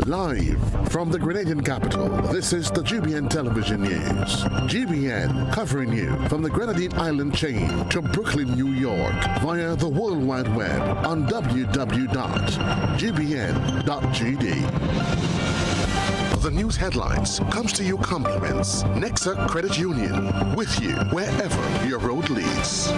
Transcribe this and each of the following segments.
Live from the Grenadian capital, this is the GBN television news. GBN covering you from the Grenadine Island chain to Brooklyn, New York via the World Wide Web on www.gbn.gd. The news headlines comes to you compliments Nexa Credit Union, with you wherever your road leads.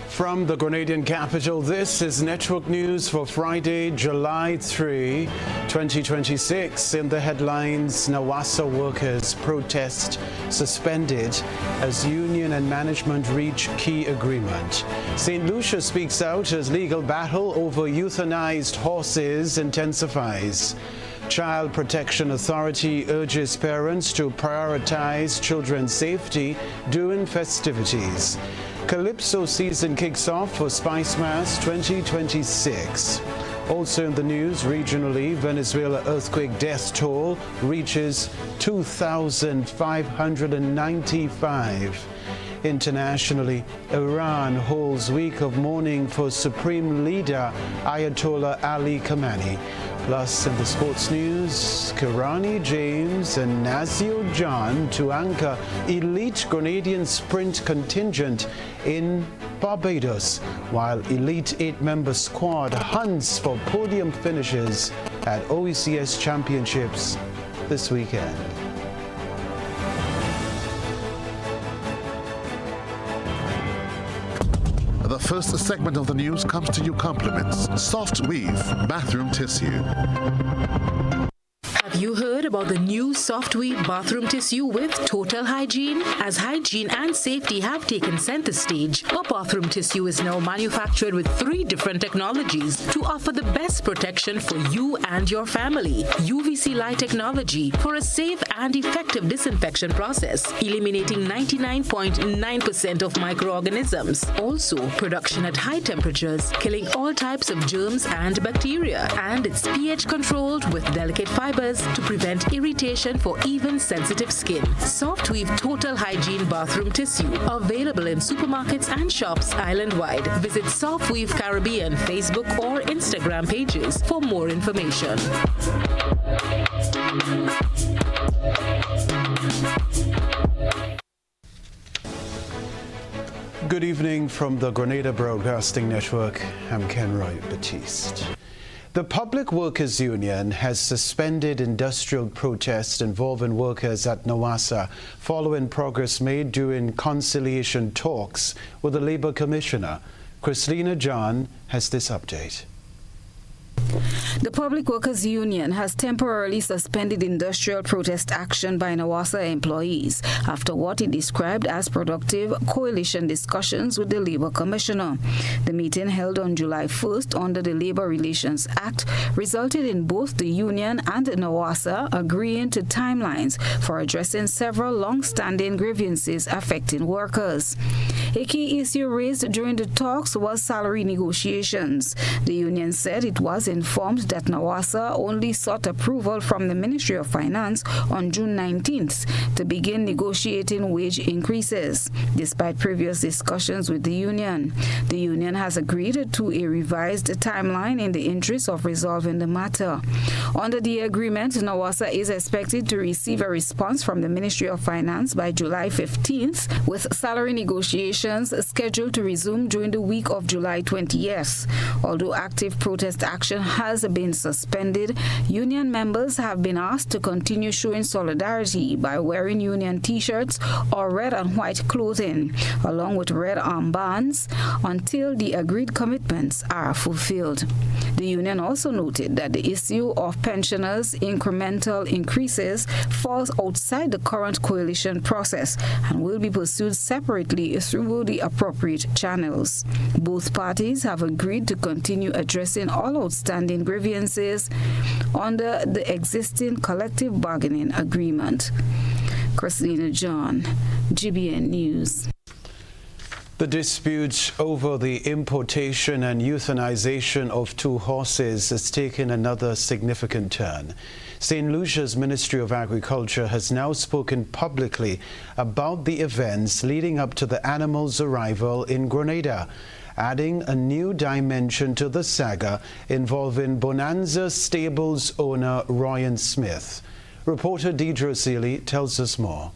From the Grenadian capital, this is Network News for Friday, July 3, 2026. In the headlines, Nawasa workers protest suspended as union and management reach key agreement. St. Lucia speaks out as legal battle over euthanized horses intensifies. Child Protection Authority urges parents to prioritize children's safety during festivities. Calypso season kicks off for Spice Mass 2026. Also in the news, regionally, Venezuela earthquake death toll reaches 2,595. Internationally, Iran holds week of mourning for Supreme Leader Ayatollah Ali Khamenei. Plus, in the sports news, Kirani James and Nazio John to anchor elite Grenadian sprint contingent in Barbados, while elite 8-member squad hunts for podium finishes at OECS Championships this weekend. The first segment of the news comes to you compliments Soft Weave Bathroom Tissue. Have you heard about the new Soft Weave bathroom tissue with total hygiene? As hygiene and safety have taken center stage, our bathroom tissue is now manufactured with 3 different technologies to offer the best protection for you and your family. UVC light technology for a safe and effective disinfection process, eliminating 99.9% of microorganisms. Also, production at high temperatures, killing all types of germs and bacteria. And it's pH controlled with delicate fibers to prevent irritation for even sensitive skin. Soft Weave Total Hygiene Bathroom Tissue, available in supermarkets and shops island-wide. Visit Soft Weave Caribbean Facebook or Instagram pages for more information. Good evening from the Grenada Broadcasting Network. I'm Kenroy, Baptiste. The Public Workers Union has suspended industrial protests involving workers at Nawasa following progress made during conciliation talks with the Labour Commissioner. Christina John has this update. The Public Workers Union has temporarily suspended industrial protest action by Nawasa employees after what it described as productive coalition discussions with the Labour Commissioner. The meeting held on July 1st under the Labour Relations Act resulted in both the union and Nawasa agreeing to timelines for addressing several long-standing grievances affecting workers. A key issue raised during the talks was salary negotiations. The union said it was informed that Nawasa only sought approval from the Ministry of Finance on June 19th to begin negotiating wage increases. Despite previous discussions with the union has agreed to a revised timeline in the interest of resolving the matter. Under the agreement, Nawasa is expected to receive a response from the Ministry of Finance by July 15th, with salary negotiations scheduled to resume during the week of July 20th. Although active protest action has been suspended, union members have been asked to continue showing solidarity by wearing union t-shirts or red and white clothing, along with red armbands, until the agreed commitments are fulfilled. The union also noted that the issue of pensioners' incremental increases falls outside the current coalition process and will be pursued separately through the appropriate channels. Both parties have agreed to continue addressing all outstanding grievances under the existing collective bargaining agreement. Christina John, GBN News. The dispute over the importation and euthanization of 2 horses has taken another significant turn. St. Lucia's Ministry of Agriculture has now spoken publicly about the events leading up to the animals' arrival in Grenada. adding a new dimension to the saga involving Bonanza Stables owner Ryan Smith. Reporter Deidre Seeley tells us more.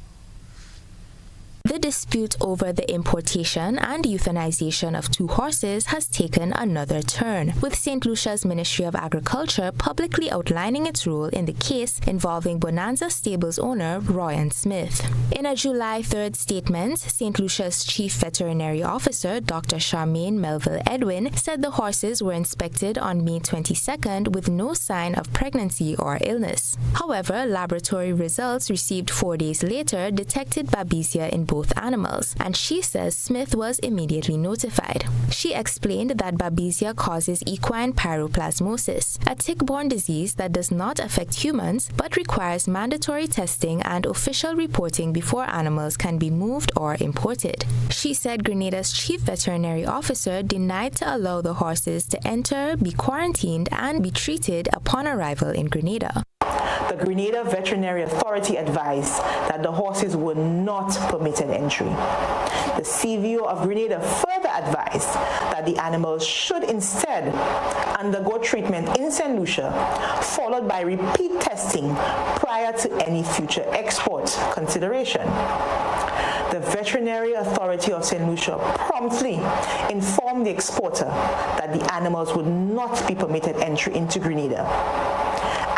The dispute over the importation and euthanization of 2 horses has taken another turn, with St. Lucia's Ministry of Agriculture publicly outlining its role in the case involving Bonanza Stables owner Ryan Smith. In a July 3rd statement, St. Lucia's Chief Veterinary Officer Dr. Charmaine Melville Edwin said the horses were inspected on May 22nd with no sign of pregnancy or illness. However, laboratory results received 4 days later detected babesia in both animals, and she says Smith was immediately notified. She explained that babesia causes equine pyroplasmosis, a tick-borne disease that does not affect humans but requires mandatory testing and official reporting before animals can be moved or imported. She said Grenada's chief veterinary officer denied to allow the horses to enter, be quarantined, and be treated upon arrival in Grenada. The Grenada Veterinary Authority advised that the horses were not permitted entry. The CVO of Grenada further advised that the animals should instead undergo treatment in St. Lucia, followed by repeat testing prior to any future export consideration. The Veterinary Authority of St. Lucia promptly informed the exporter that the animals would not be permitted entry into Grenada,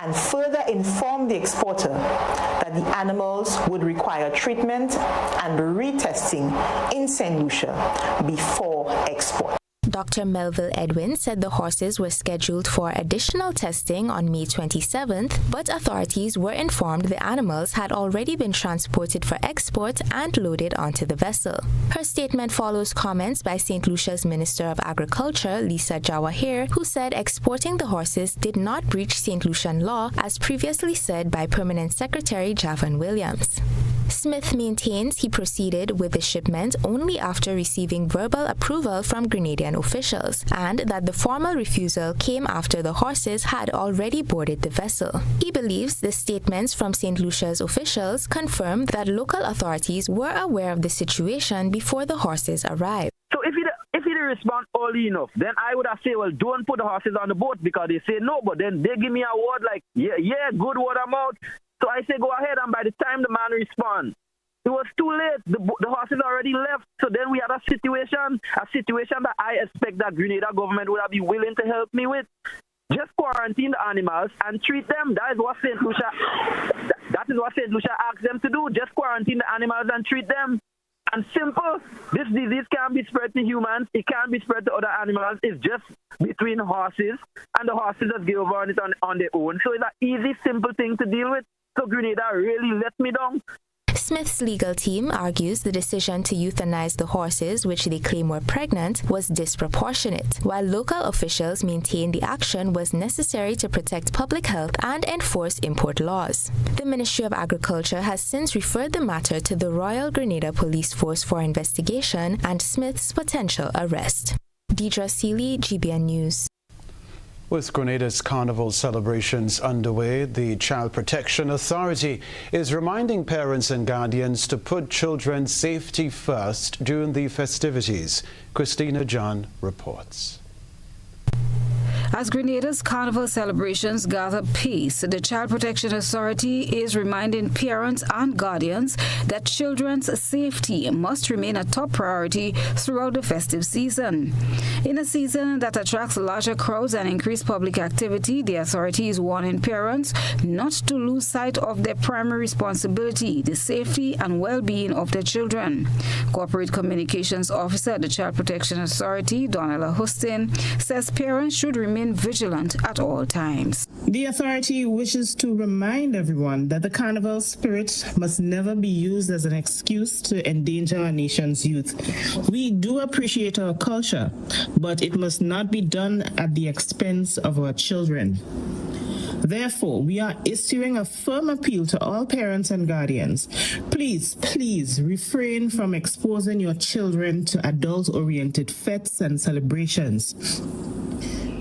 and further informed the exporter that the animals would require treatment and retesting in St. Lucia before export. Dr. Melville Edwin said the horses were scheduled for additional testing on May 27th, but authorities were informed the animals had already been transported for export and loaded onto the vessel. Her statement follows comments by St. Lucia's Minister of Agriculture, Lisa Jawahir, who said exporting the horses did not breach St. Lucian law, as previously said by Permanent Secretary Javan Williams. Smith maintains he proceeded with the shipment only after receiving verbal approval from Grenadian officials, and that the formal refusal came after the horses had already boarded the vessel. He believes the statements from St. Lucia's officials confirm that local authorities were aware of the situation before the horses arrived. So if he respond early enough, then I would have said, well, don't put the horses on the boat, because they say no, but then they give me a word like, yeah, good word I'm out. So I say, go ahead, and by the time the man responds, it was too late. The horses already left. So then we had a situation that I expect that Grenada government would have been willing to help me with. Just quarantine the animals and treat them. That is what St. Lucia asked them to do. Just quarantine the animals and treat them. And simple. This disease can't be spread to humans. It can't be spread to other animals. It's just between horses, and the horses just give over on it on their own. So it's an easy, simple thing to deal with. So Grenada really let me down. Smith's legal team argues the decision to euthanize the horses, which they claim were pregnant, was disproportionate, while local officials maintain the action was necessary to protect public health and enforce import laws. The Ministry of Agriculture has since referred the matter to the Royal Grenada Police Force for investigation and Smith's potential arrest. Deidre Seeley, GBN News. With Grenada's carnival celebrations underway, the Child Protection Authority is reminding parents and guardians to put children's safety first during the festivities. Christina John reports. As Grenada's carnival celebrations gather pace, the Child Protection Authority is reminding parents and guardians that children's safety must remain a top priority throughout the festive season. In a season that attracts larger crowds and increased public activity, the authority is warning parents not to lose sight of their primary responsibility, the safety and well-being of their children. Corporate Communications Officer at the Child Protection Authority, Donella Hustin, says parents should remain vigilant at all times. The authority wishes to remind everyone that the carnival spirit must never be used as an excuse to endanger our nation's youth. We do appreciate our culture, but it must not be done at the expense of our children. Therefore, we are issuing a firm appeal to all parents and guardians. Please refrain from exposing your children to adult-oriented fetes and celebrations.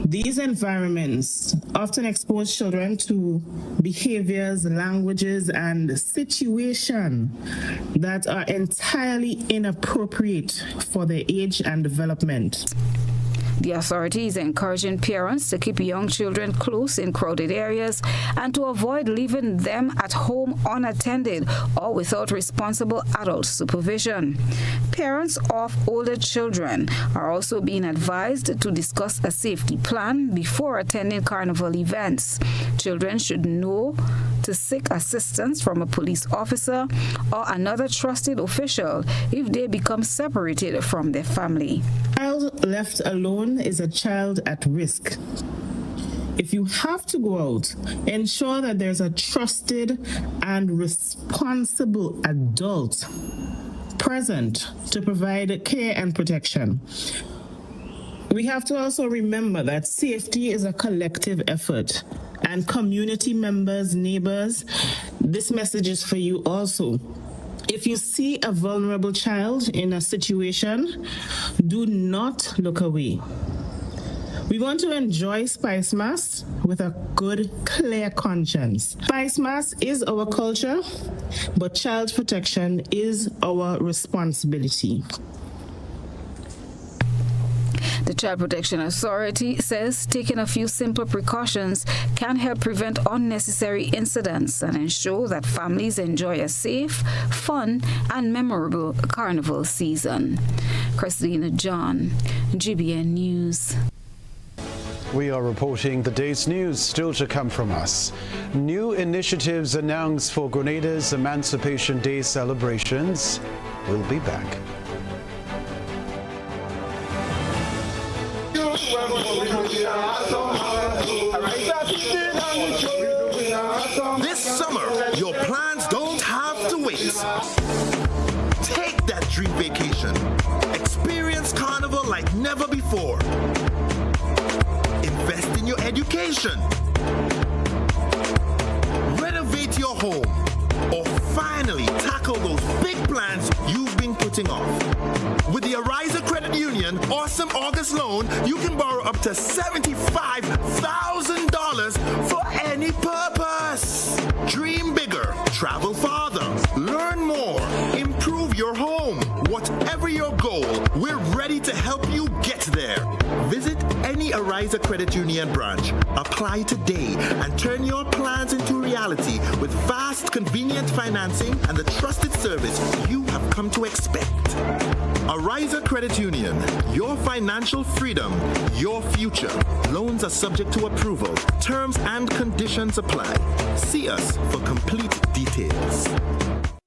These environments often expose children to behaviors, languages, and situations that are entirely inappropriate for their age and development. The authority is encouraging parents to keep young children close in crowded areas and to avoid leaving them at home unattended or without responsible adult supervision. Parents of older children are also being advised to discuss a safety plan before attending carnival events. Children should know to seek assistance from a police officer or another trusted official if they become separated from their family. A child left alone is a child at risk. If you have to go out, ensure that there's a trusted and responsible adult present to provide care and protection. We have to also remember that safety is a collective effort, and community members, neighbors, this message is for you also. If you see a vulnerable child in a situation, do not look away. We want to enjoy Spice Mass with a good, clear conscience. Spice Mass is our culture, but child protection is our responsibility. The Child Protection Authority says taking a few simple precautions can help prevent unnecessary incidents and ensure that families enjoy a safe, fun, and memorable carnival season. Christina John, GBN News. We are reporting the day's news still to come from us. New initiatives announced for Grenada's Emancipation Day celebrations. We'll be back. This summer, your plans don't have to wait. Take that dream vacation. Experience Carnival like never before. Invest in your education. Renovate your home. Or finally tackle those big plans you've been putting off. With the Ariza Credit Union Awesome August Loan, you can borrow up to $75,000 for any purpose. Dream bigger, travel farther, learn more, improve your home. Whatever your goal, we're ready to help you get there. Visit any Ariza Credit Union branch. Apply today and turn your plans into reality with fast, convenient financing and the trusted service you have come to expect. Ariza Credit Union, your financial freedom, your future. Loans are subject to approval. Terms and conditions apply. See us for complete details.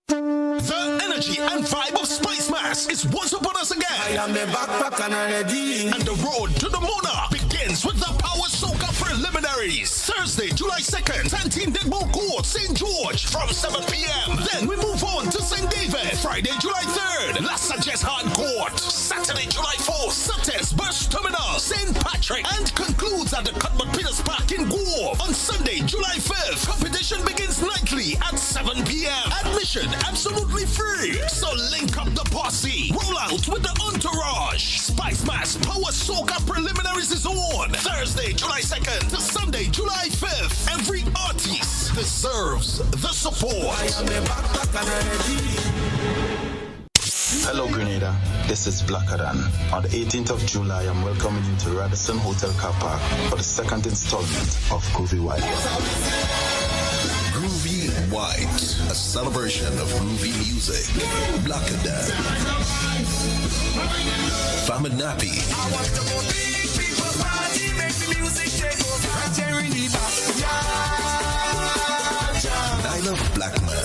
The energy and vibe of Spice Mass is once upon us again. I am the backpack and I'm ready. And the road to the Mona begins with the Power Soca preliminaries. Thursday, July 2nd, Santine Digbo Court, St. George from 7 p.m. Then we move on to St. David. Friday, July 3rd, La Sanchez Hard Court. Saturday, July 4th, Sates Bus Terminal, St. Patrick. And concludes at the Cuthbert Peters Park in Guelph. On Sunday, July 5th, competition begins nightly at 7 p.m. Admission absolutely free. So link up the posse. Roll out with the entourage. Spice Mass Power Soca preliminaries is on Thursday, July 2nd to Sunday, July 5th. Every artist deserves the support. Hello Grenada, this is Blackadan. On the 18th of July, I'm welcoming you to Radisson Hotel Car Park for the second installment of Groovy White. Groovy White, a celebration of groovy music. Blackadan. Faminapi. Nyla Blackman.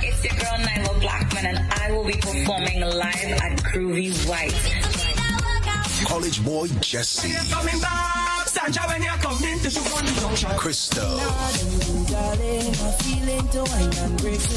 It's your girl Nyla Blackman and I will be performing live at Groovy White. College boy Jesse. Crystal,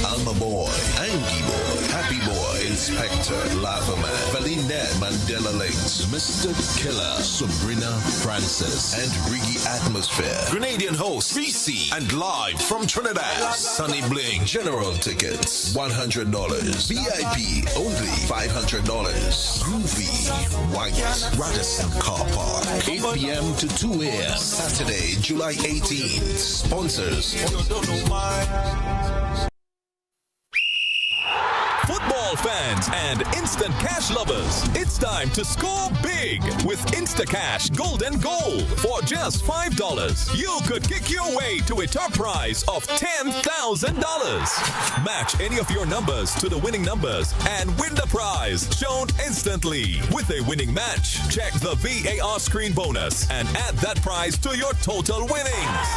Alma Boy, Angie Boy, Happy Boy, Inspector, Lavaman, Valine Mandela Lakes, Mr. Killer, Sabrina Francis, and Riggy Atmosphere. Grenadian host, VC, and live from Trinidad, Sunny Bling. General tickets, $100. VIP, only $500. Groovy, White, Radisson Car Park, 8 p.m. to 2 a.m. Saturday, July 18th. Sponsors. Football fans and instant cash lovers, it's time to score big with Instacash Golden Goal. For just $5, you could kick your way to a top prize of $10,000. Match any of your numbers to the winning numbers and win the prize shown instantly. With a winning match, check the VAR screen bonus and add that prize to your total winnings.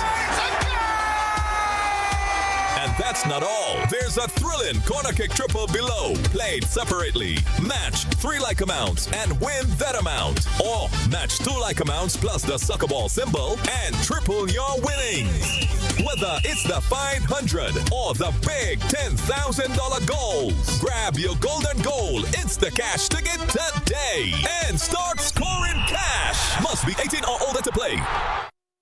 And that's not all. There's a thrilling corner kick triple below, played separately. Match 3 like amounts and win that amount. Or match 2 like amounts plus the soccer ball symbol and triple your winnings. Whether it's the $500 or the big $10,000 goals, grab your golden goal Instacash ticket today and start scoring cash. Must be 18 or older to play.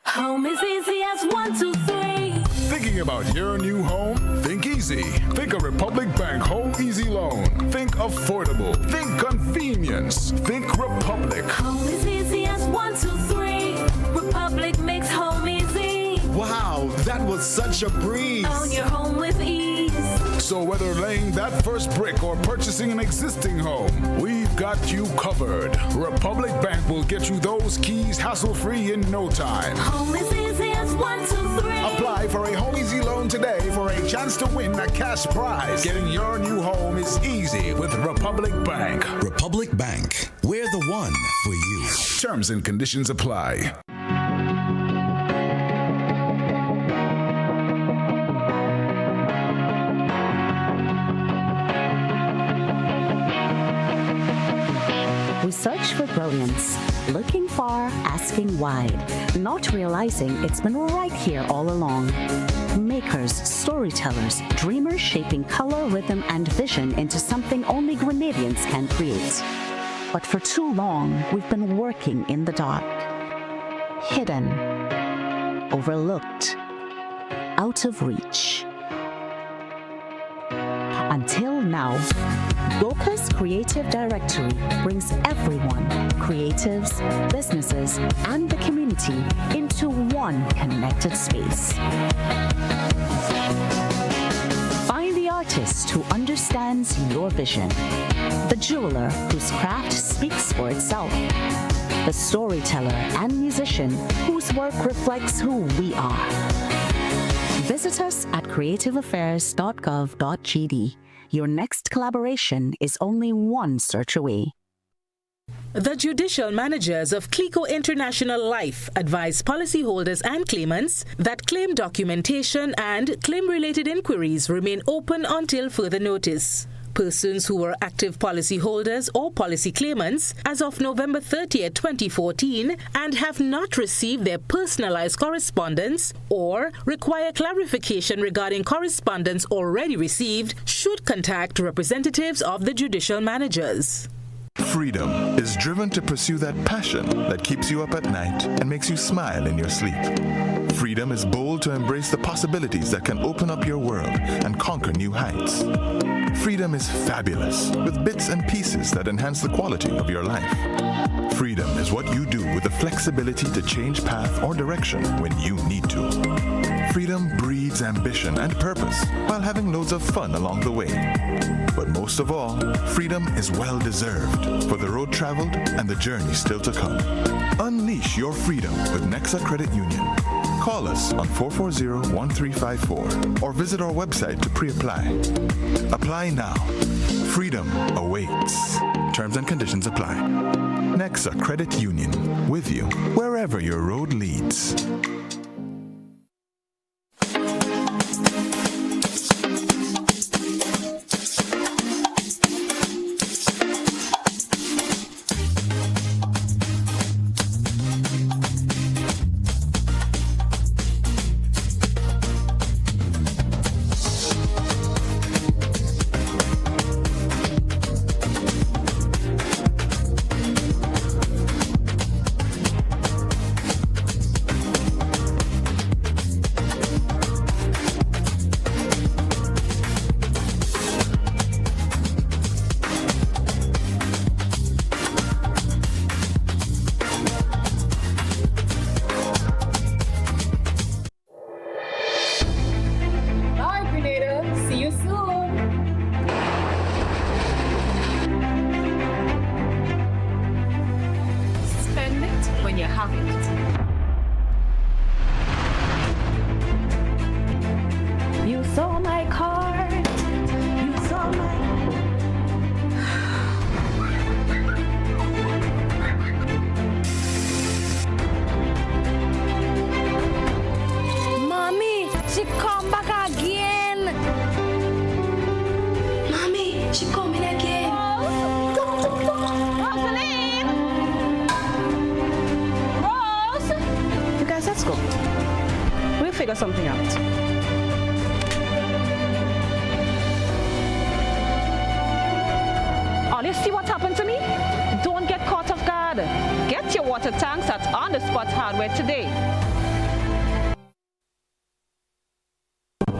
Home is easy as 1, 2, 3. Thinking about your new home? Think easy. Think of Republic Bank Home Easy Loan. Think affordable. Think convenience. Think Republic. Home is easy as 1, 2, 3. Republic makes home easy. Wow, that was such a breeze. Own your home with ease. So whether laying that first brick or purchasing an existing home, we've got you covered. Republic Bank will get you those keys hassle-free in no time. Home is easy as 1, 2, 3. Apply for a Home Easy Loan today for a chance to win a cash prize. Getting your new home is easy with Republic Bank. Republic Bank, we're the one for you. Terms and conditions apply. We search for brilliance, looking far, asking wide, not realizing it's been right here all along. Makers, storytellers, dreamers shaping color, rhythm, and vision into something only Grenadians can create. But for too long, we've been working in the dark, hidden, overlooked, out of reach. Until now, Goka's Creative Directory brings everyone, creatives, businesses, and the community into one connected space. Find the artist who understands your vision, the jeweler whose craft speaks for itself, the storyteller and musician whose work reflects who we are. Visit us at creativeaffairs.gov.gd. Your next collaboration is only one search away. The judicial managers of Clico International Life advise policyholders and claimants that claim documentation and claim-related inquiries remain open until further notice. Persons who were active policyholders or policy claimants as of November 30th, 2014 and have not received their personalized correspondence or require clarification regarding correspondence already received should contact representatives of the judicial managers. Freedom is driven to pursue that passion that keeps you up at night and makes you smile in your sleep. Freedom is bold to embrace the possibilities that can open up your world and conquer new heights. Freedom is fabulous, with bits and pieces that enhance the quality of your life. Freedom is what you do with the flexibility to change path or direction when you need to. Freedom breeds ambition and purpose while having loads of fun along the way. But most of all, freedom is well-deserved for the road traveled and the journey still to come. Unleash your freedom with Nexa Credit Union. Call us on 440-1354 or visit our website to pre-apply. Apply now. Freedom awaits. Terms and conditions apply. Nexa Credit Union, with you wherever your road leads. packed. You saw my card. You saw my... Mommy, she come back again. Mommy, she coming again. Rosaline! Rose! You guys, let's go. We'll figure something out. You see what happened to me? Don't get caught off guard. Get your water tanks at On The Spot Hardware today.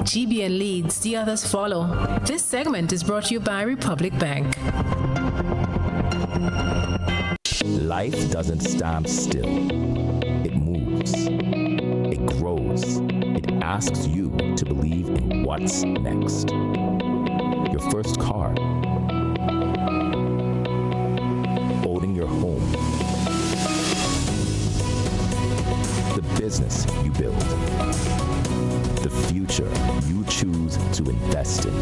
GBN leads, the others follow. This segment is brought to you by Republic Bank. Life doesn't stand still. It moves. It grows. It asks you to believe in what's next. Your first car. Owning your home. The business you build. The future you choose to invest in.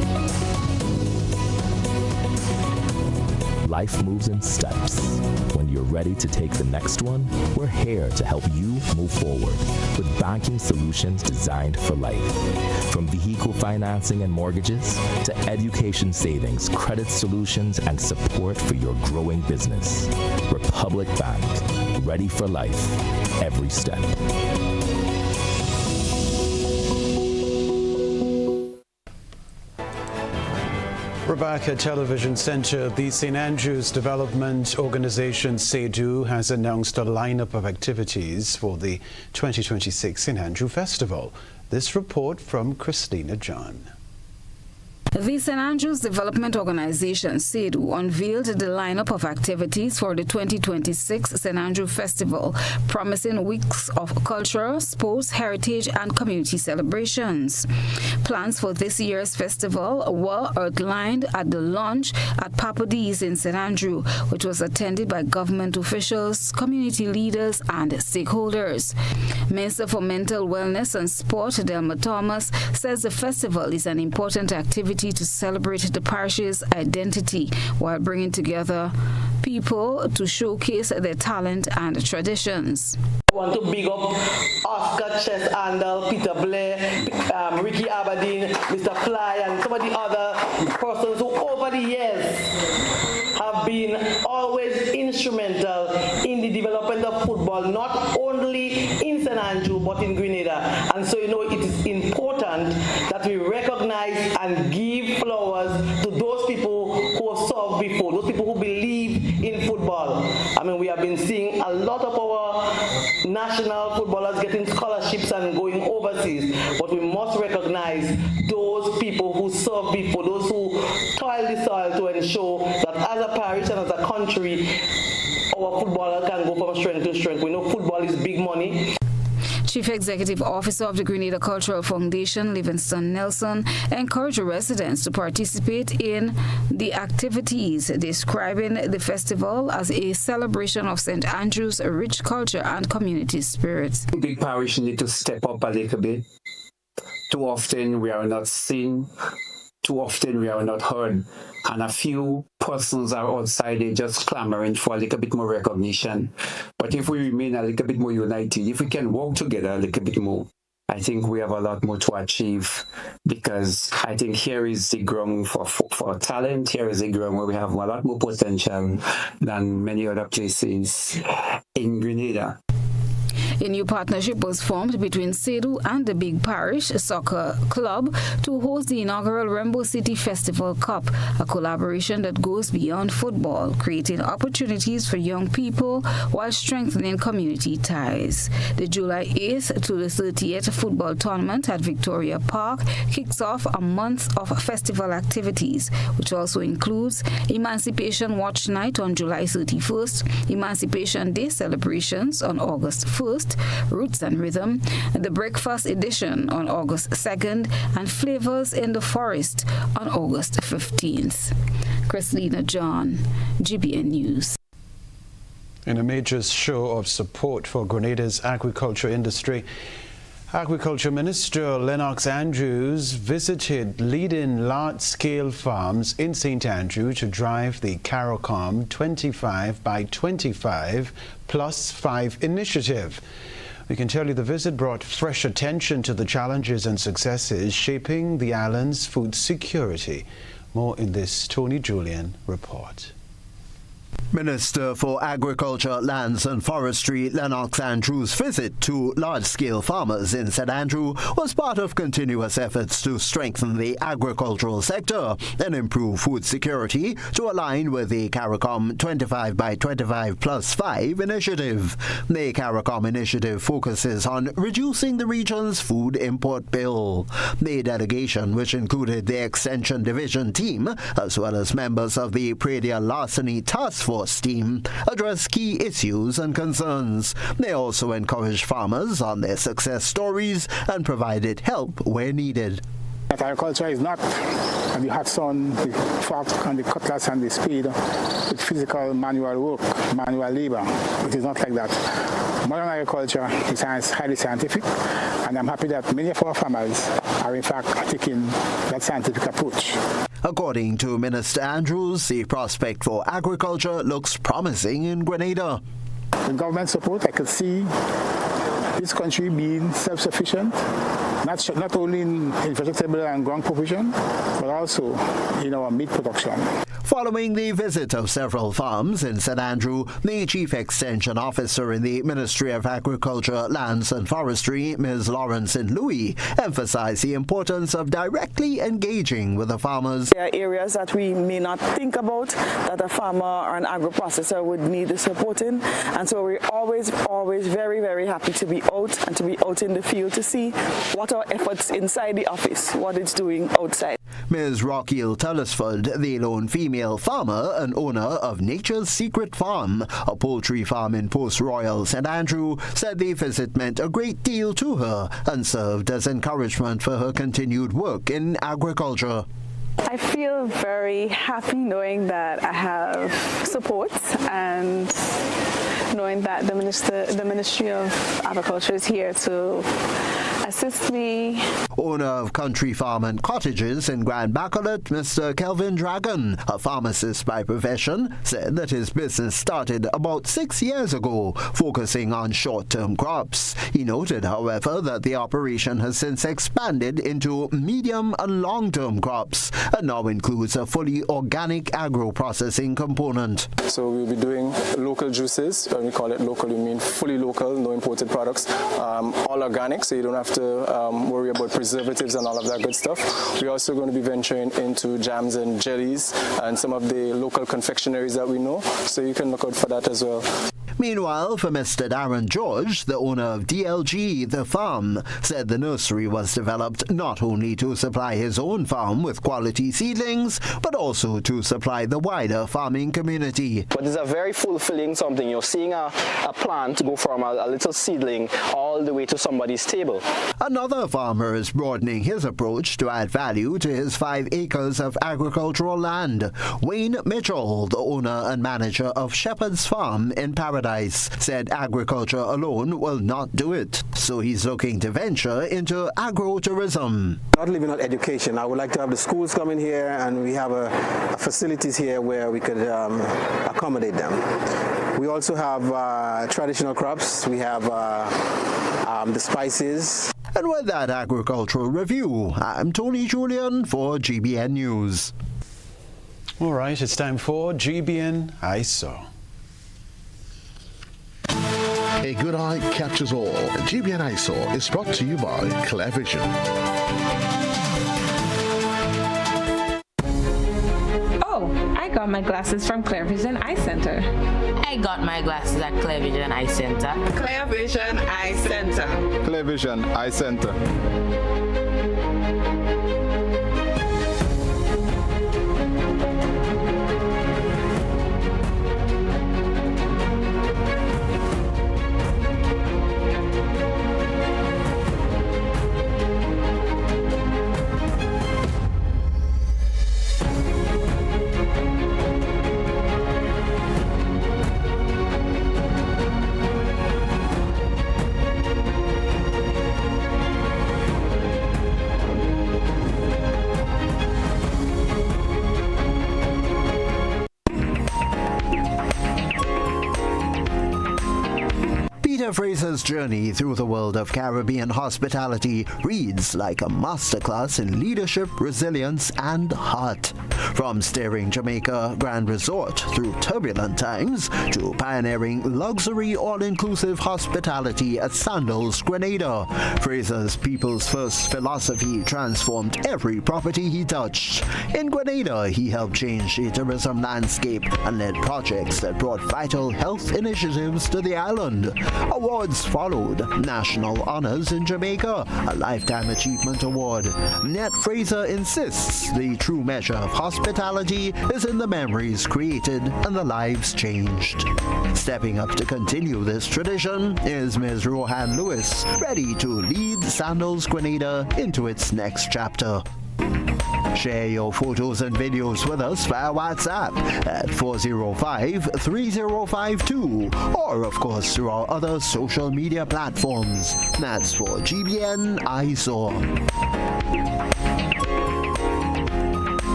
Life moves in steps. When you're ready to take the next one, we're here to help you move forward with banking solutions designed for life. From vehicle financing and mortgages to education savings, credit solutions, and support for your growing business. Republic Bank, ready for life, every step. Rebecca Television Centre, the St. Andrews Development Organisation, SEDU, has announced a lineup of activities for the 2026 St. Andrew Festival. This report from Christina John. The St. Andrews Development Organization, SEDU, unveiled the lineup of activities for the 2026 St. Andrew Festival, promising weeks of culture, sports, heritage, and community celebrations. Plans for this year's festival were outlined at the launch at Papa D's in St. Andrew, which was attended by government officials, community leaders, and stakeholders. Minister for Mental Wellness and Sport, Delma Thomas, says the festival is an important activity to celebrate the parish's identity while bringing together people to showcase their talent and traditions. I want to big up Oscar Chess-Andel, Peter Blair, Ricky Aberdeen, Mr. Fly, and some of the other persons who over the years have been always instrumental in the development of football, not only in St. Andrew but in Grenada. And so, it is important that we recognize and give flowers to those people who have served before, those people who believe in football. I mean, we have been seeing a lot of our national footballers getting scholarships and going overseas, but we must recognize those people who served before, those who toiled the soil to ensure that as a parish and as a country, our footballer can go from strength to strength. We know football is big money. Chief Executive Officer of the Grenada Cultural Foundation, Livingston Nelson, encouraged residents to participate in the activities, describing the festival as a celebration of St. Andrew's rich culture and community spirit. Big parish need to step up a little bit. Too often we are not seen. Too often we are not heard, and a few persons are outside there just clamoring for a little bit more recognition. But if we remain a little bit more united, if we can work together a little bit more, I think we have a lot more to achieve, because I think here is the ground for talent. Here is the ground where we have a lot more potential than many other places in Grenada. A new partnership was formed between SEDU and the Big Parish Soccer Club to host the inaugural Rainbow City Festival Cup, a collaboration that goes beyond football, creating opportunities for young people while strengthening community ties. The July 8th to the 30th football tournament at Victoria Park kicks off a month of festival activities, which also includes Emancipation Watch Night on July 31st, Emancipation Day celebrations on August 1st, Roots and Rhythm, the Breakfast Edition on August 2nd, and Flavors in the Forest on August 15th. Christina John, GBN News. In a major show of support for Grenada's agriculture industry, Agriculture Minister Lennox Andrews visited leading large-scale farms in St. Andrew to drive the CARICOM 25 by 25 plus 5 initiative. We can tell you the visit brought fresh attention to the challenges and successes shaping the island's food security. More in this Tony Julian report. Minister for Agriculture, Lands and Forestry Lennox Andrews' visit to large-scale farmers in St. Andrew was part of continuous efforts to strengthen the agricultural sector and improve food security to align with the CARICOM 25 by 25 plus 5 initiative. The CARICOM initiative focuses on reducing the region's food import bill. The delegation, which included the Extension Division team as well as members of the Pradial Larceny Task Force team, address key issues and concerns. They also encouraged farmers on their success stories and provided help where needed. Agriculture is not the hot sun, the fork and the cutlass and the spade with physical manual work, manual labor. It is not like that. Modern agriculture is highly scientific, and I'm happy that many of our farmers are in fact taking that scientific approach. According to Minister Andrews, the prospect for agriculture looks promising in Grenada. With government support, I could see this country being self-sufficient, not only in vegetable and ground provision, but also in our meat production. Following the visit of several farms in St. Andrew, the Chief Extension Officer in the Ministry of Agriculture, Lands and Forestry, Ms. Lawrence Louis, emphasized the importance of directly engaging with the farmers. There are areas that we may not think about that a farmer or an agro-processor would need the support in, and so we're always very, very happy to be out and to be out in the field to see what our efforts inside the office, what it's doing outside. Ms. Rockeel Tullisford, the lone female farmer and owner of Nature's Secret Farm, a poultry farm in Post Royal, St. Andrew, said the visit meant a great deal to her and served as encouragement for her continued work in agriculture. I feel very happy knowing that I have support and knowing that the Ministry of Agriculture is here to assist me. Owner of Country Farm and Cottages in Grand Bacolet, Mr. Kelvin Dragon, a pharmacist by profession, said that his business started about 6 years ago, focusing on short-term crops. He noted, however, that the operation has since expanded into medium and long-term crops and now includes a fully organic agro-processing component. So we'll be doing local juices. When we call it local, we mean fully local, no imported products, all organic, so you don't have to worry about preservatives and all of that good stuff. We're also going to be venturing into jams and jellies and some of the local confectionaries that we know, so you can look out for that as well. Meanwhile, for Mr. Darren George, the owner of DLG, The Farm, said the nursery was developed not only to supply his own farm with quality seedlings, but also to supply the wider farming community. But it's a very fulfilling something. You're seeing a plant go from a little seedling all the way to somebody's table. Another farmer is broadening his approach to add value to his 5 acres of agricultural land. Wayne Mitchell, the owner and manager of Shepherd's Farm in Paradise, said agriculture alone will not do it. So he's looking to venture into agro-tourism. Not living on education. I would like to have the schools come in here, and we have facilities here where we could accommodate them. We also have traditional crops. We have the spices. And with that agricultural review, I'm Tony Julian for GBN News. All right, it's time for GBN ISO. A good eye captures all. GBN ISO is brought to you by Clear Vision. Oh, I got my glasses from Clear Vision Eye Center. I got my glasses at Clear Vision Eye Center. Clear Vision Eye Center. Clear Vision Eye Center. Ned Fraser's journey through the world of Caribbean hospitality reads like a masterclass in leadership, resilience, and heart. From steering Jamaica Grand Resort through turbulent times to pioneering luxury all-inclusive hospitality at Sandals, Grenada, Fraser's people's first philosophy transformed every property he touched. In Grenada, he helped change the tourism landscape and led projects that brought vital health initiatives to the island. Awards followed, national honors in Jamaica, a Lifetime Achievement Award. Ned Fraser insists the true measure of hospitality is in the memories created and the lives changed. Stepping up to continue this tradition is Ms. Rohan Lewis, ready to lead Sandals Grenada into its next chapter. Share your photos and videos with us via WhatsApp at 405-3052 or of course through our other social media platforms. That's for GBN ISO.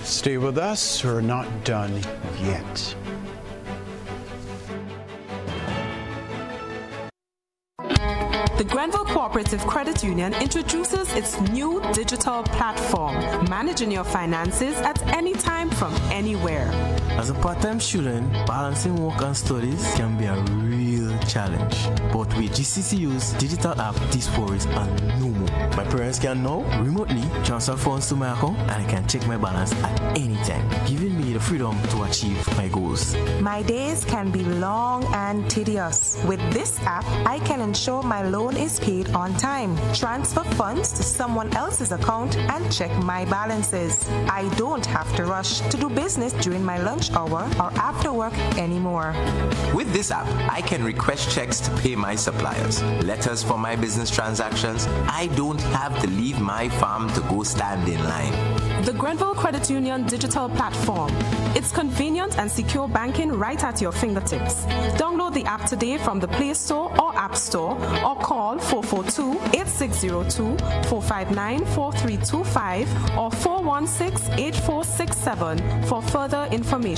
Stay with us, we're not done yet. The Grenville Cooperative Credit Union introduces its new digital platform, managing your finances at any time from anywhere. As a part-time student, balancing work and studies can be a real challenge. But with GCCU's digital app, these worries are no more. My parents can now remotely transfer funds to my account and I can check my balance at any time, giving me the freedom to achieve my goals. My days can be long and tedious. With this app, I can ensure my loan is paid on time, transfer funds to someone else's account, and check my balances. I don't have to rush to do business during my lunch hour or after work anymore. With this app, I can request checks to pay my suppliers, letters for my business transactions. I don't have to leave my farm to go stand in line. The Grenville Credit Union digital platform. It's convenient and secure banking right at your fingertips. Download the app today from the Play Store or App Store or call 442-8602, 459-4325 or 416-8467 for further information.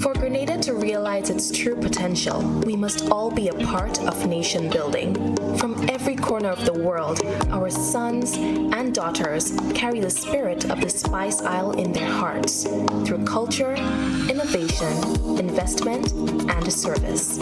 For Grenada to realize its true potential, we must all be a part of nation building. From every corner of the world, our sons and daughters carry the spirit of the Spice Isle in their hearts through culture, innovation, investment, and service.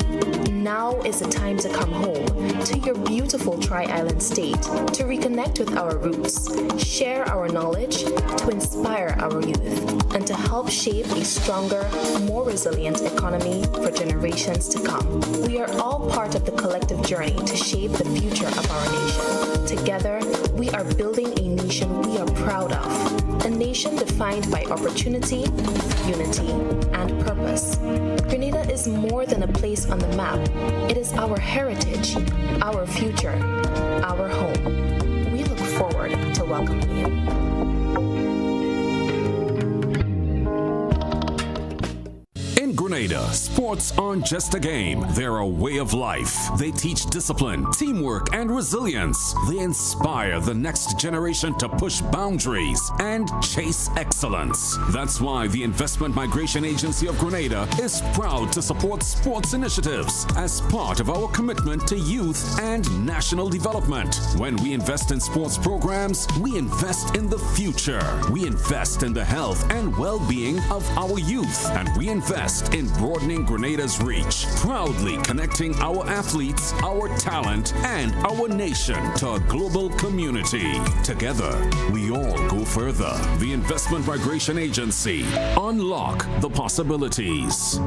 Now is the time to come home to your beautiful Tri-Island state to reconnect with our roots, share our knowledge, to inspire our youth, and to help shape a stronger, more resilient economy for generations to come. We are all part of the collective journey to shape the future of our nation. Together, we are building a nation we are proud of, a nation defined by opportunity, unity, and purpose. Grenada is more than a place on the map. It is our heritage, our future, our home. We look forward to welcoming you. In Grenada, sports aren't just a game, they're a way of life. They teach discipline, teamwork, and resilience. They inspire the next generation to push boundaries and chase excellence. That's why the Investment Migration Agency of Grenada is proud to support sports initiatives as part of our commitment to youth and national development. When we invest in sports programs, we invest in the future. We invest in the health and well-being of our youth, and we invest in broadening Grenada's reach, proudly connecting our athletes, our talent, and our nation to a global community. Together, we all go further. The Investment Migration Agency. Unlock the possibilities.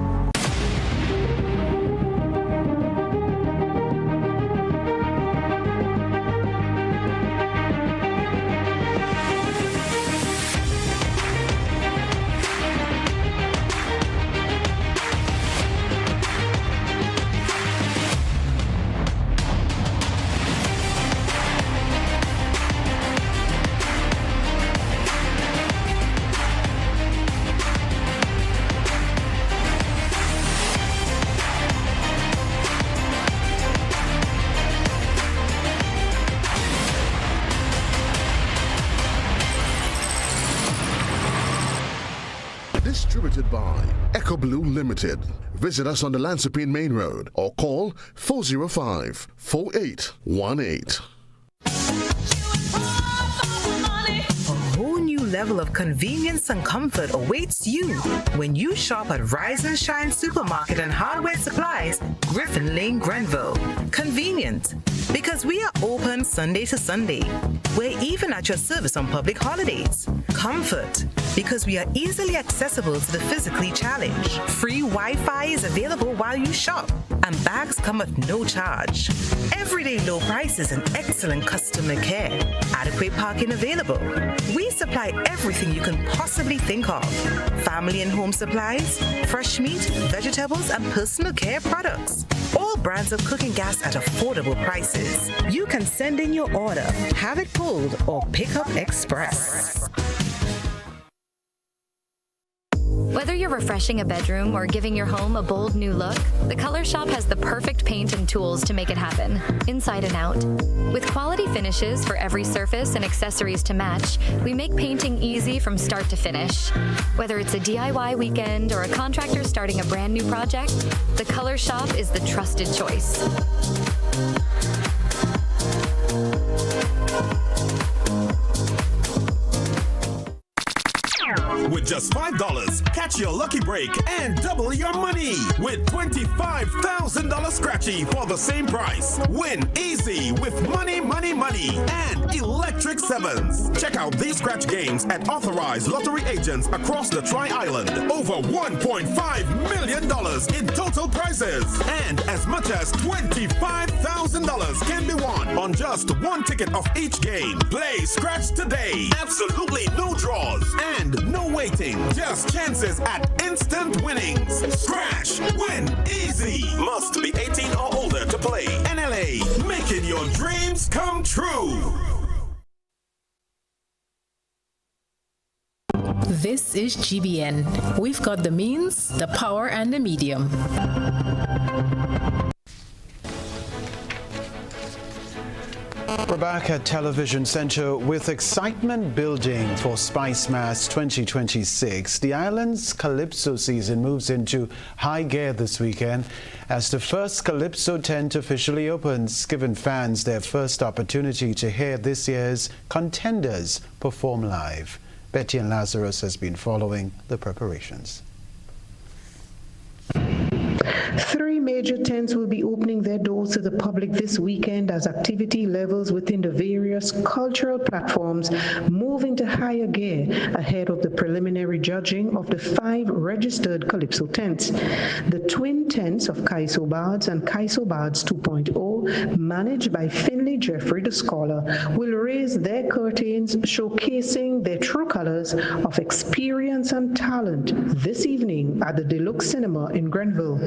Distributed by Echo Blue Limited. Visit us on the Lansopine Main Road or call 405-4818. A whole new level of convenience and comfort awaits you when you shop at Rise and Shine Supermarket and Hardware Supplies, Griffin Lane, Grenville. Convenient, because we are open Sunday to Sunday. We're even at your service on public holidays. Comfort, because we are easily accessible to the physically challenged. Free Wi-Fi is available while you shop, and bags come at no charge. Everyday low prices and excellent customer care. Adequate parking available. We supply everything you can possibly think of. Family and home supplies, fresh meat, vegetables, and personal care products. All brands of cooking gas at affordable prices. You can send in your order, have it pulled, or pick up express. Whether you're refreshing a bedroom or giving your home a bold new look, the Color Shop has the perfect paint and tools to make it happen, inside and out. With quality finishes for every surface and accessories to match, we make painting easy from start to finish. Whether it's a DIY weekend or a contractor starting a brand new project, the Color Shop is the trusted choice. With just $5, catch your lucky break and double your money with $25,000 scratchy for the same price. Win easy with Money, Money, Money and Electric Sevens. Check out these scratch games at authorized lottery agents across the Tri-Island. Over $1.5 million in total prizes and as much as $25,000 can be won on just one ticket of each game. Play Scratch today. Absolutely no draws and no waiting, just chances at instant winnings. Scratch, win, easy. Must be 18 or older to play. NLA, making your dreams come true. This is GBN. We've got the means, the power, and the medium. We're back at Television Centre with excitement building for Spice Mass 2026. The island's Calypso season moves into high gear this weekend as the first Calypso tent officially opens, giving fans their first opportunity to hear this year's contenders perform live. Betty and Lazarus has been following the preparations. 3 major tents will be opening their doors to the public this weekend as activity levels within the various cultural platforms move into higher gear ahead of the preliminary judging of the 5 registered Calypso tents. The twin tents of Kaiso Bards and Kaiso Bards 2.0, managed by Finley Jeffrey the Scholar, will raise their curtains, showcasing their true colors of experience and talent this evening at the Deluxe Cinema in Grenville.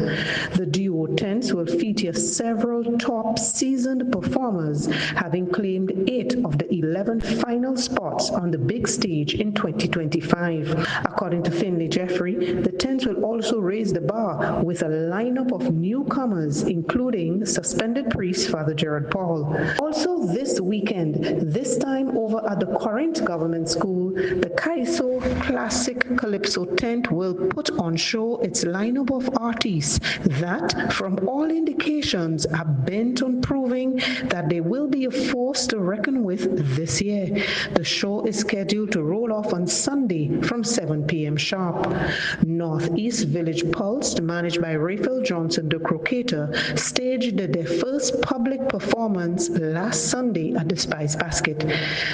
The duo tents will feature several top seasoned performers, having claimed 8 of the 11 final spots on the big stage in 2025. According to Finley Jeffrey, the tents will also raise the bar with a lineup of newcomers, including suspended priest Father Gerard Paul. Also this weekend, this time over at the Corinth Government School, the Kaiso Classic Calypso tent will put on show its lineup of artists that, from all indications, are bent on proving that they will be a force to reckon with this year. The show is scheduled to roll off on Sunday from 7 p.m. sharp. Northeast Village Pulse, managed by Raphael Johnson, the croqueter, staged their first public performance last Sunday at the Spice Basket.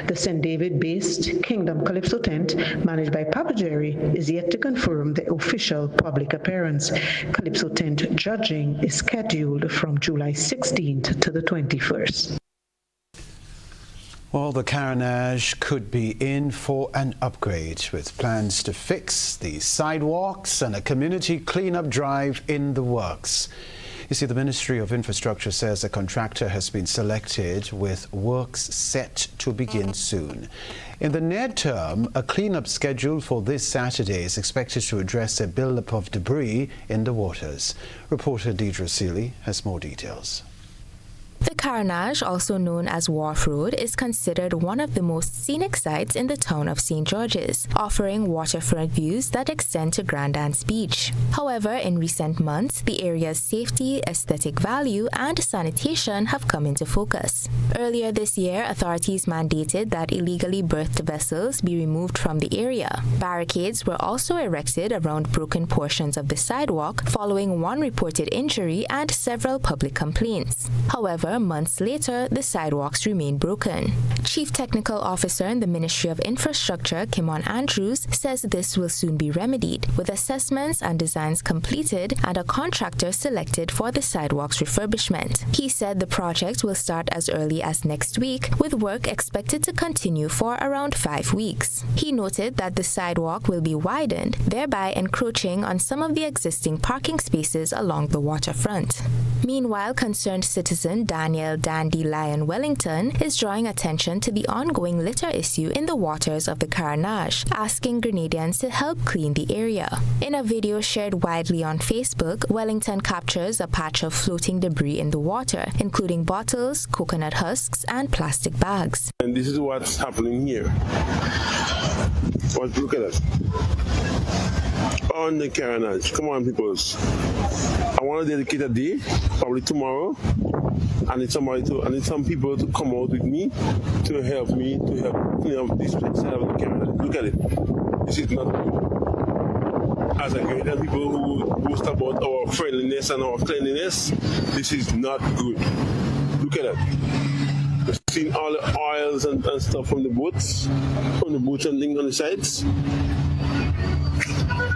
The St. David-based Kingdom Calypso tent, managed by Papa Jerry, is yet to confirm the official public appearance. Calypso tent judging is scheduled from July 16th to the 21st. Well, the Carenage could be in for an upgrade with plans to fix the sidewalks and a community cleanup drive in the works. You see, the Ministry of Infrastructure says a contractor has been selected with works set to begin soon. In the near term, a cleanup scheduled for this Saturday is expected to address a buildup of debris in the waters. Reporter Deidre Seeley has more details. The Carnage, also known as Wharf Road, is considered one of the most scenic sites in the town of St. George's, offering waterfront views that extend to Grand Anse Beach. However, in recent months, the area's safety, aesthetic value, and sanitation have come into focus. Earlier this year, authorities mandated that illegally berthed vessels be removed from the area. Barricades were also erected around broken portions of the sidewalk following one reported injury and several public complaints. However, months later, the sidewalks remain broken. Chief Technical Officer in the Ministry of Infrastructure, Kimon Andrews, says this will soon be remedied, with assessments and designs completed and a contractor selected for the sidewalks refurbishment. He said the project will start as early as next week, with work expected to continue for around 5 weeks. He noted that the sidewalk will be widened, thereby encroaching on some of the existing parking spaces along the waterfront. Meanwhile, concerned citizen Daniel Dandy Lion Wellington is drawing attention to the ongoing litter issue in the waters of the Carnage, asking Grenadians to help clean the area. In a video shared widely on Facebook, Wellington captures a patch of floating debris in the water, including bottles, coconut husks, and plastic bags. And this is what's happening here. Look at it. On the Carnage. Come on, peoples. I want to dedicate a day, probably tomorrow. I need some people to come out with me to help clean up this side of the Carnage. Look at it. This is not good. As a Grenadian people who boast about our friendliness and our cleanliness, this is not good. Look at it. We've seen all the oils and stuff from the boats and things on the sides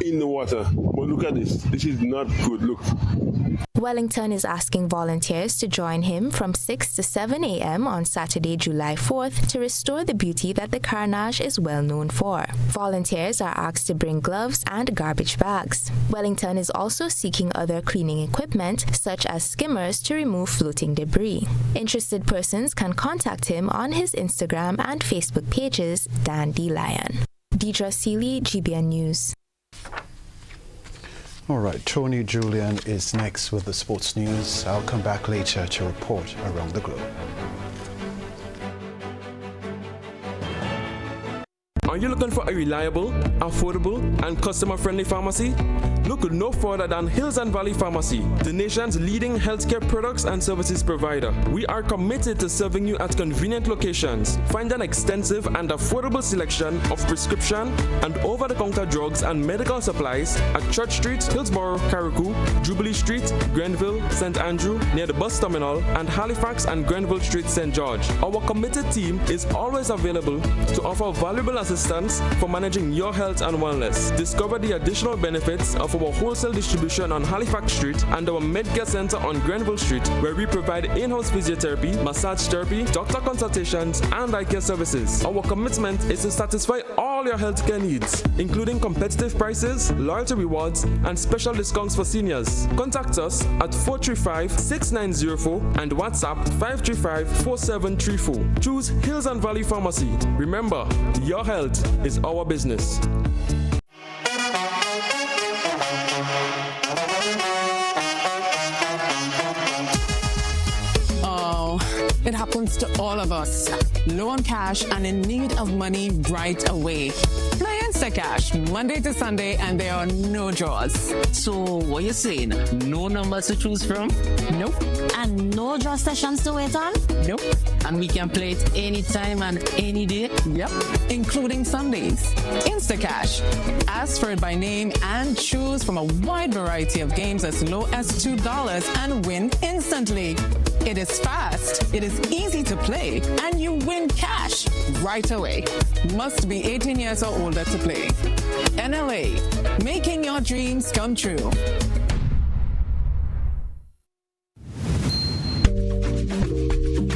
in the water. But look at this. This is not good. Look. Wellington is asking volunteers to join him from 6 to 7 a.m. on Saturday, July 4th to restore the beauty that the Carnage is well known for. Volunteers are asked to bring gloves and garbage bags. Wellington is also seeking other cleaning equipment, such as skimmers, to remove floating debris. Interested persons can contact him on his Instagram and Facebook pages, Dan D. Lion. Deidre Seeley, GBN News. All right, Tony Julian is next with the sports news. I'll come back later to report around the globe. Are you looking for a reliable, affordable, and customer-friendly pharmacy? Look no further than Hills and Valley Pharmacy, the nation's leading healthcare products and services provider. We are committed to serving you at convenient locations. Find an extensive and affordable selection of prescription and over-the-counter drugs and medical supplies at Church Street, Hillsborough, Carriacou, Jubilee Street, Grenville, St. Andrew, near the bus terminal, and Halifax and Grenville Street, St. George. Our committed team is always available to offer valuable assistance for managing your health and wellness. Discover the additional benefits of our wholesale distribution on Halifax Street and our Medcare Center on Grenville Street, where we provide in-house physiotherapy, massage therapy, doctor consultations, and eye care services. Our commitment is to satisfy all your healthcare needs, including competitive prices, loyalty rewards, and special discounts for seniors. Contact us at 435-6904 and WhatsApp 535-4734. Choose Hills and Valley Pharmacy. Remember, your health is our business. It happens to all of us. Low on cash and in need of money right away. Play Instacash Monday to Sunday and there are no draws. So what you saying? No numbers to choose from? Nope. And no draw sessions to wait on? Nope. And we can play it anytime and any day? Yep. Including Sundays. Instacash. Ask for it by name and choose from a wide variety of games as low as $2 and win instantly. It is fast, it is easy to play, and you win cash right away. Must be 18 years or older to play. NLA, making your dreams come true.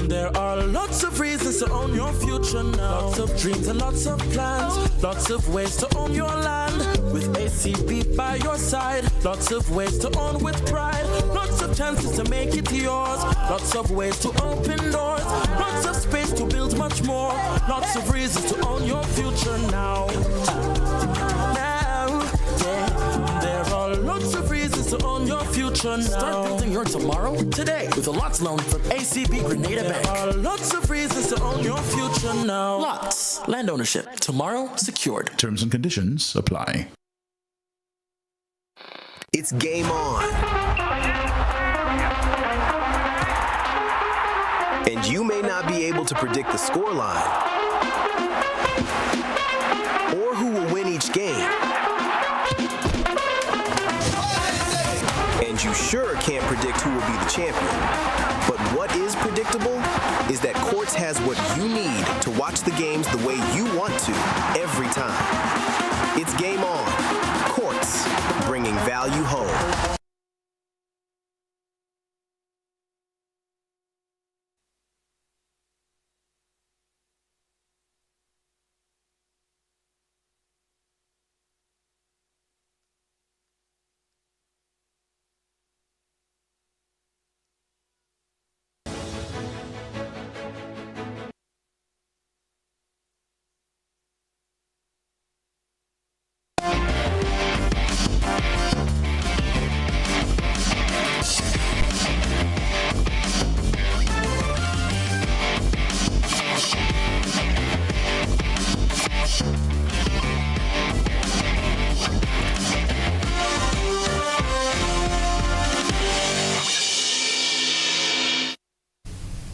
There are lots of reasons to own your future now. Lots of dreams and lots of plans. Lots of ways to own your land. With ACB by your side. Lots of ways to own with pride. Lots of chances to make it yours. Lots of ways to open doors. Lots of space to build much more. Lots of reasons to own your future now. Now, yeah. There are lots of reasons to own your future. future now. Start building your tomorrow today with a Lots loan from ACB Grenada Bank. There are lots of reasons to own your future now. Lots. Land ownership. Tomorrow secured. Terms and conditions apply. It's game on. And you may not be able to predict the scoreline or who will win each game. And you sure can't predict who will be the champion. But what is predictable is that Quartz has what you need to watch the games the way you want to every time. It's game on. Quartz, bringing value home.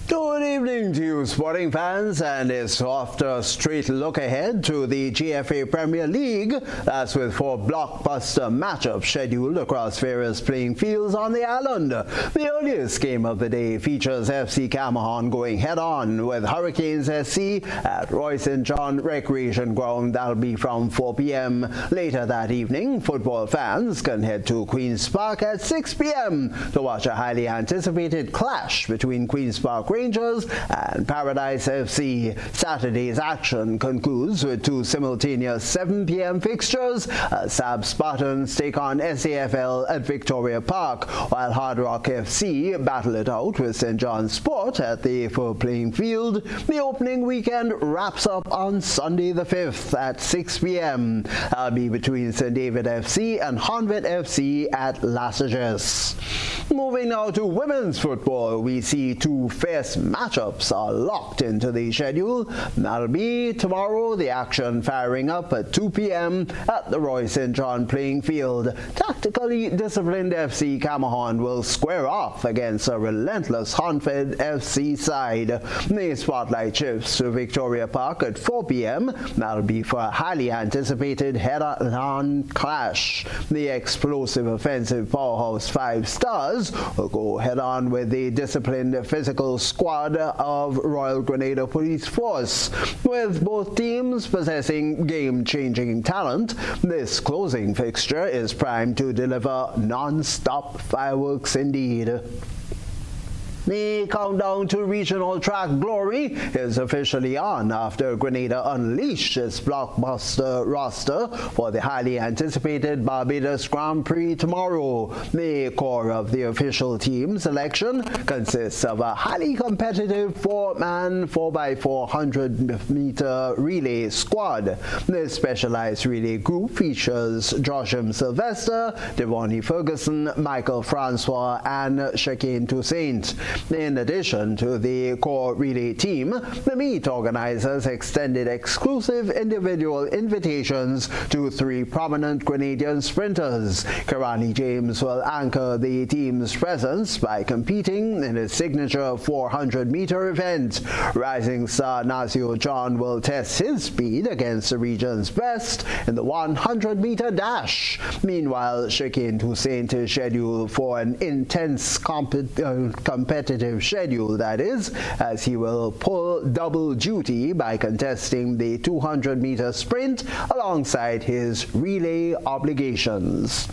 Good evening to you, sporting fans, and it's off a straight look ahead to the GFA Premier League. That's with 4 blockbuster matchups scheduled across various playing fields on the island. The earliest game of the day features FC Cameron going head-on with Hurricanes SC at Roy St. John Recreation Ground. That'll be from 4 p.m. Later that evening, football fans can head to Queen's Park at 6 p.m. to watch a highly anticipated clash between Queen's Park Rangers and Paradise FC. Saturday's action concludes with 2 simultaneous 7 p.m. fixtures as Sab Spartans take on SAFL at Victoria Park, while Hard Rock FC battle it out with St. John's Sport at the full playing field. The opening weekend wraps up on Sunday the 5th at 6 p.m. That'll be between St. David FC and Honvet FC at Lassages. Moving now to women's football, we see 2 fierce matchups are locked into the schedule. That'll be tomorrow, the action firing up at 2 p.m. at the Roy St. John playing field. Tactically disciplined FC Cameron will square off against a relentless Honfed FC side. The spotlight shifts to Victoria Park at 4 p.m. That'll be for a highly anticipated head-on clash. The explosive offensive powerhouse 5 Stars will go head-on with the disciplined physical squad of Royal Grenada Police Force. With both teams possessing game-changing talent, this closing fixture is primed to deliver non-stop fireworks indeed. The countdown to regional track glory is officially on after Grenada unleashed its blockbuster roster for the highly anticipated Barbados Grand Prix tomorrow. The core of the official team selection consists of a highly competitive 4-man 4x4 100-meter relay squad. This specialized relay group features Joshua Sylvester, Devonnie Ferguson, Michael Francois, and Chacane Toussaint. In addition to the core relay team, the meet organizers extended exclusive individual invitations to 3 prominent Grenadian sprinters. Karani James will anchor the team's presence by competing in his signature 400-meter event. Rising star Nasio John will test his speed against the region's best in the 100-meter dash. Meanwhile, Chacane Toussaint is scheduled for an intense competitive schedule, that is, as he will pull double duty by contesting the 200-meter sprint alongside his relay obligations.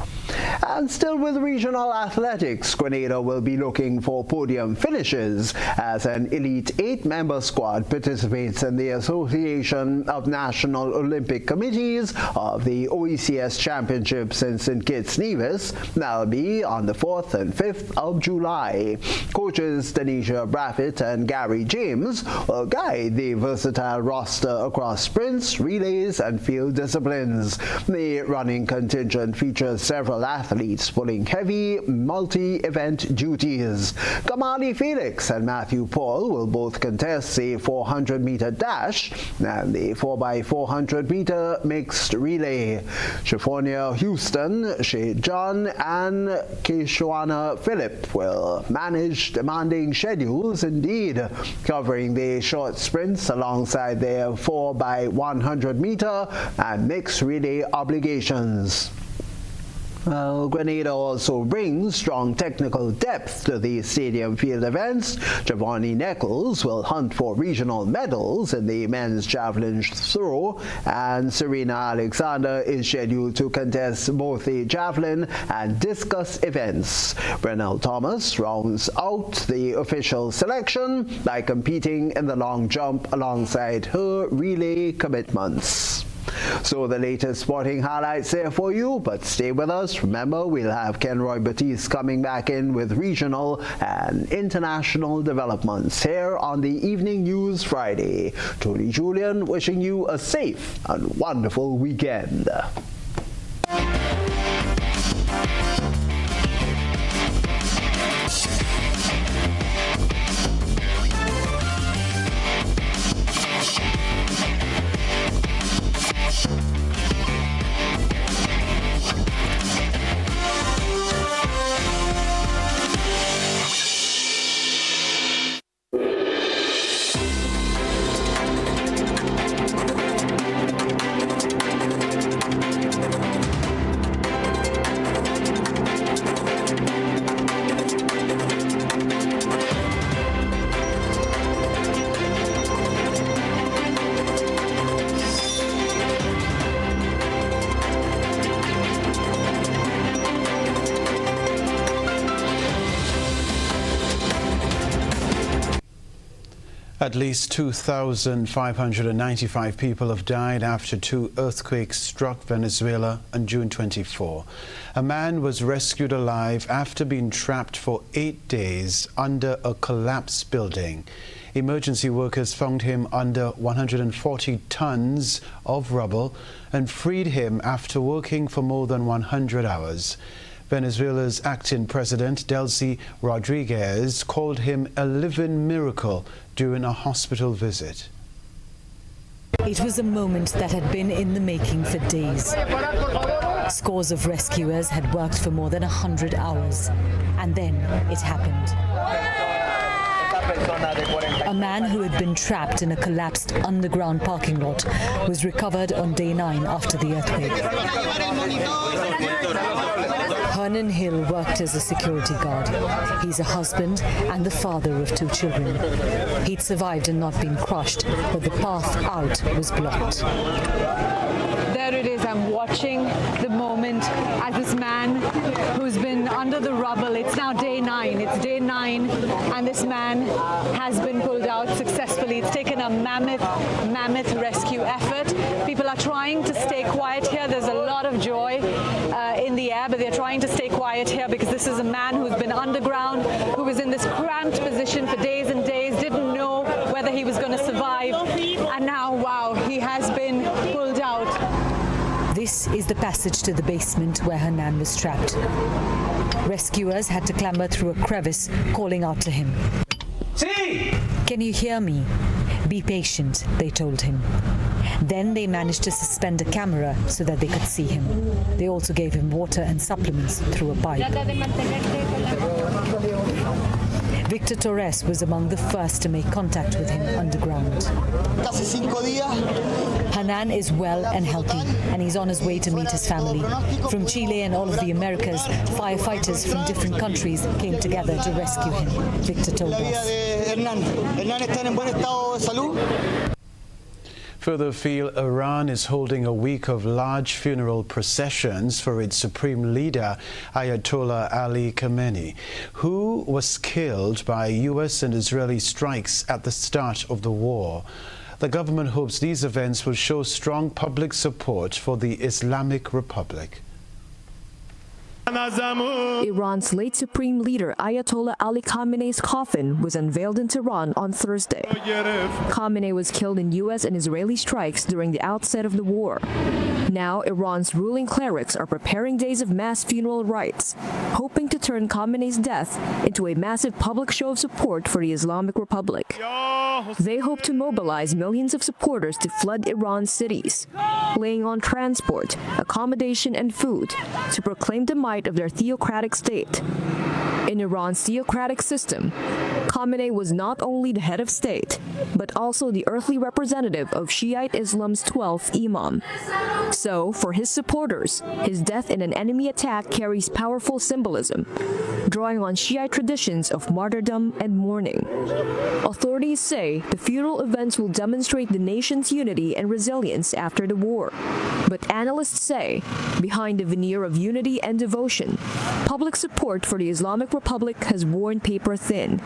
And still with regional athletics, Grenada will be looking for podium finishes as an elite 8-member squad participates in the Association of National Olympic Committees of the OECS Championships in St. Kitts Nevis. That'll be on the 4th and 5th of July. Coach coaches Tanisha Braffett and Gary James will guide the versatile roster across sprints, relays, and field disciplines. The running contingent features several athletes pulling heavy, multi-event duties. Kamali Felix and Matthew Paul will both contest the 400-meter dash and the 4x400-meter mixed relay. Shaphonia Houston, Shay John, and Keshwana Phillip will manage demanding schedules indeed, covering the short sprints alongside their 4x100-meter and mixed relay obligations. Well, Grenada also brings strong technical depth to the stadium field events. Giovanni Nichols will hunt for regional medals in the men's javelin throw, and Serena Alexander is scheduled to contest both the javelin and discus events. Brennell Thomas rounds out the official selection by competing in the long jump alongside her relay commitments. So the latest sporting highlights there for you, but stay with us. Remember, we'll have Kenroy Baptiste coming back in with regional and international developments here on the Evening News Friday. Tony Julian wishing you a safe and wonderful weekend. At least 2,595 people have died after two earthquakes struck Venezuela on June 24. A man was rescued alive after being trapped for 8 days under a collapsed building. Emergency workers found him under 140 tons of rubble and freed him after working for more than 100 hours. Venezuela's acting president, Delcy Rodriguez, called him a living miracle during a hospital visit. It was a moment that had been in the making for days. Scores of rescuers had worked for more than 100 hours, and then it happened. A man who had been trapped in a collapsed underground parking lot was recovered on day 9 after the earthquake. Hernan Hill worked as a security guard. He's a husband and the father of 2 children. He'd survived and not been crushed, but the path out was blocked. There it is, I'm watching the moment as this man who's been under the rubble, it's now day 9, it's day 9, and this man has been pulled out successfully. It's taken a mammoth rescue effort. People are trying to stay quiet here. There's a lot of joy in the air, but they're trying to stay quiet here because this is a man who's been underground, who was in this cramped position for days and days, didn't know whether he was going to survive, and now, wow, he has been pulled out. This is the passage to the basement where Hernan was trapped. Rescuers had to clamber through a crevice, calling out to him. See? Can you hear me? Be patient, they told him. Then they managed to suspend a camera so that they could see him. They also gave him water and supplements through a pipe. Victor Torres was among the first to make contact with him underground. Hernan is well and healthy, and he's on his way to meet his family. From Chile and all of the Americas, firefighters from different countries came together to rescue him, Victor told us. Further afield, Iran is holding a week of large funeral processions for its supreme leader, Ayatollah Ali Khamenei, who was killed by U.S. and Israeli strikes at the start of the war. The government hopes these events will show strong public support for the Islamic Republic. Iran's late supreme leader Ayatollah Ali Khamenei's coffin was unveiled in Tehran on Thursday. Khamenei was killed in U.S. and Israeli strikes during the outset of the war. Now, Iran's ruling clerics are preparing days of mass funeral rites, hoping to turn Khamenei's death into a massive public show of support for the Islamic Republic. They hope to mobilize millions of supporters to flood Iran's cities, laying on transport, accommodation, and food to proclaim the might of their theocratic state. In Iran's theocratic system, Khamenei was not only the head of state, but also the earthly representative of Shiite Islam's 12th Imam. So, for his supporters, his death in an enemy attack carries powerful symbolism, drawing on Shiite traditions of martyrdom and mourning. Authorities say the funeral events will demonstrate the nation's unity and resilience after the war. But analysts say, behind the veneer of unity and devotion, public support for the Islamic Republic has worn paper thin.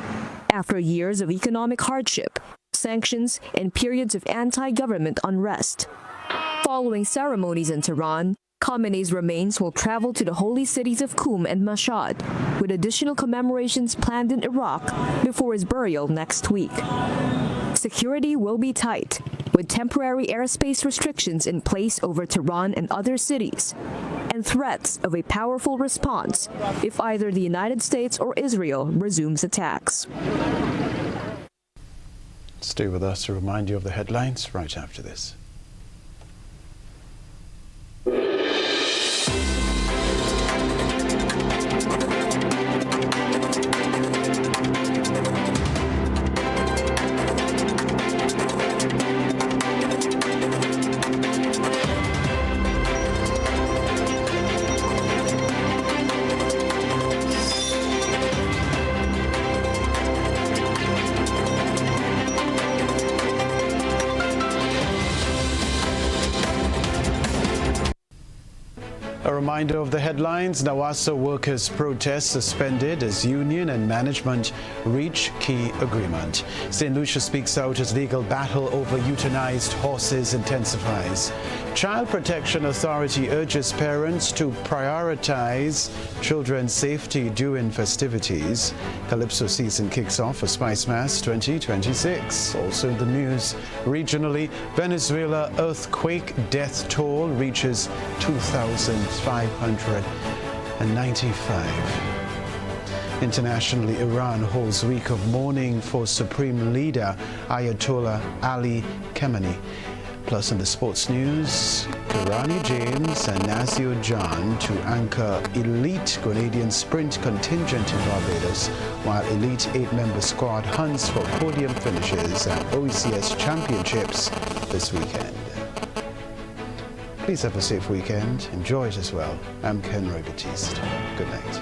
After years of economic hardship, sanctions, and periods of anti-government unrest. Following ceremonies in Tehran, Khamenei's remains will travel to the holy cities of Qum and Mashhad, with additional commemorations planned in Iraq before his burial next week. Security will be tight, with temporary airspace restrictions in place over Tehran and other cities, and threats of a powerful response if either the United States or Israel resumes attacks. Stay with us to remind you of the headlines right after this. A reminder of the headlines. Nawassa workers' protest suspended as union and management reach key agreement. St. Lucia speaks out as legal battle over euthanized horses intensifies. Child Protection Authority urges parents to prioritize children's safety during festivities. Calypso season kicks off for Spice Mass 2026. Also in the news, regionally, Venezuela earthquake death toll reaches 2,595. Internationally, Iran holds week of mourning for Supreme Leader Ayatollah Ali Khamenei. Plus, in the sports news, Kirani James and Nazio John to anchor elite Grenadian sprint contingent in Barbados, while elite 8-member squad hunts for podium finishes at OECS Championships this weekend. Please have a safe weekend. Enjoy it as well. I'm Kenroy Baptiste. Good night.